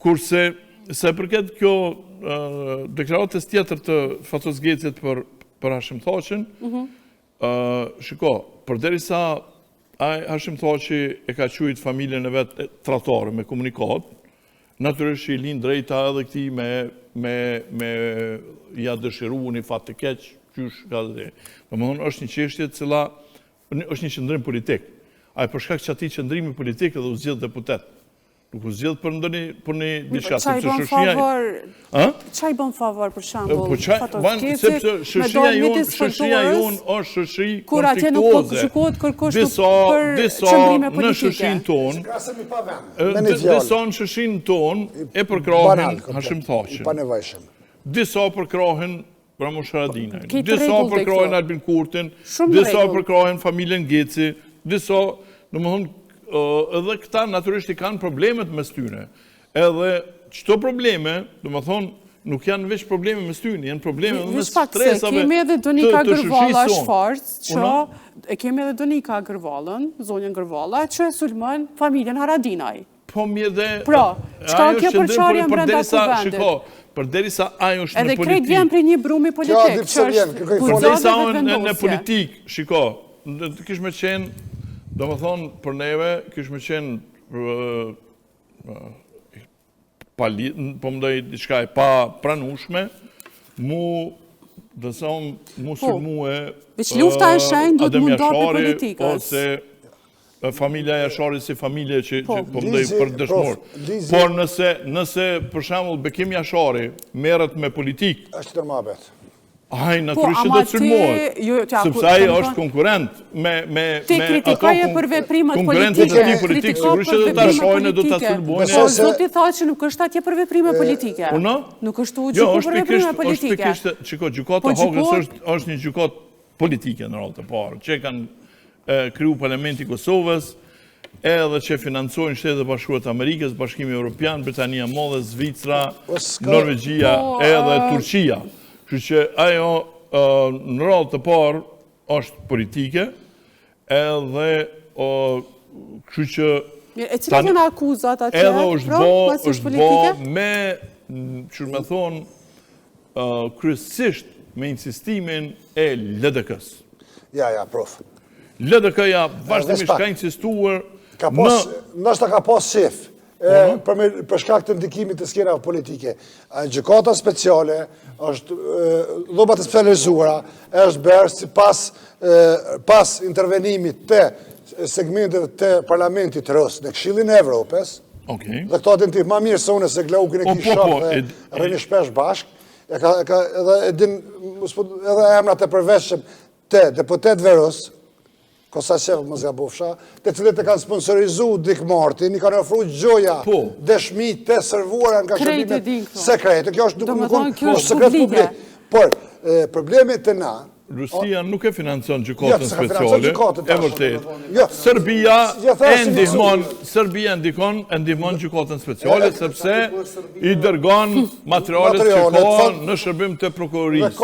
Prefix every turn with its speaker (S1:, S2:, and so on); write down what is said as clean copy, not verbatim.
S1: Kurse, se përket kjo deklaratës tjetër të Fatos Gecit për Hashim Thaqin, shiko, përderisa Hashim Thaqi e ka quajtur familjen e vetë tratare me komunikat, natyrisht i lind drejta edhe këtij me ja dëshiru një fat të keq, qysh ka dhe. Domethënë është një çështje e cila është një qëndrim politik. Ai për shkak që atij qëndrimi politik edhe u zgjedh deputet. Nuk u zgjedh për një diçka, sepse
S2: çai bën favor për shembull Fatos Gecit,
S1: shoqëria jon është shoqëri
S2: kur atje nuk po gjykohet kërkosh për qëndrime politike.
S1: Disa në shoqërinë tonë e përkrahin Hashim Thaqin. Disa përkrahin Ramush Haradinaj, disa përkrahin Albin Kurtin, disa përkrahin familjen Geci, disa, domethënë, edhe këta natyrisht i kanë problemet mes tyre. Edhe çdo probleme, domethënë, nuk janë veç probleme mes tyre, janë probleme mes stresave.
S2: Kemi edhe Donika Gërvalla Shfarc, që kemi edhe Donika Gërvallën, zonjën Gërvalla, që sulmon familjen Haradinaj.
S1: Po mirë dhe...
S2: Pra, çka kjo përçarje brenda kuvendit?
S1: Përderisa ajo është në
S2: politikë. Edhe krejt vjen për një brumi politik, që është
S1: përderisa në politikë, shiko, kish me qenë, do më thonë, për neve, kish me qenë, po më dojë diçka e pa pranushme, dhe sa mu sulmu e Adem Jashari, ose familja Jashari si familje që po më dojë për dëshmor. Por nëse, për shembull, Bekim Jashari merret me politikë,
S3: është tërmabet.
S1: Ai natyrisht do të sulmohet, sepse ai është konkurrent me
S2: ti kritikoje për veprimet
S1: politike, sigurisht do ta shohin e do ta sulmojnë.
S2: Po zoti thotë që nuk është atje për veprime politike. Nuk është u gjykuar për veprime politike.
S1: Shiko, gjykata Hagës është një gjykatë politike në radhë të parë, që kanë kriju Parlamenti i Kosovës, edhe që financojnë Shtetet e Bashkuara të Amerikës, Bashkimi Evropian, Britania e Madhe, Zvicra, Norvegjia edhe Turqia. Kështu që ajo në radhë të parë është politike, edhe kështu që...
S2: E cilat janë akuzat atje?
S1: Edhe është bo me, që me thonë, kryesisht me insistimin e LDK-s.
S3: Ja, prof.
S1: LDK-ja vazhdimisht ka insistuar në...
S3: Nështë ka pas shef, për shkak të ndikimit të skjerave politike. Gjykata speciale, është llobat e specializuara, është bërë si pas intervenimit të segmentet të Parlamentit Rus në Këshillin e Evropës, dhe këto atë ti ma mirë se unë se Glaukin e kishon dhe rreni shpesh bashk, edhe emrat e përveshëm të deputetëve Rus, Kosashev më zgabofsha, të cilët e kanë sponsorizu Dick Martin, i kanë ofru gjoja dëshmi të servuara nga shërbimet sekrete. Kjo është nuk sekret publik. Por, problemet të na...
S1: Rusia nuk e financon gjykatën speciale, e vërtet. Serbia e ndihmon gjykatën speciale, sepse i dërgon materialet që ka në shërbim të prokurorisë.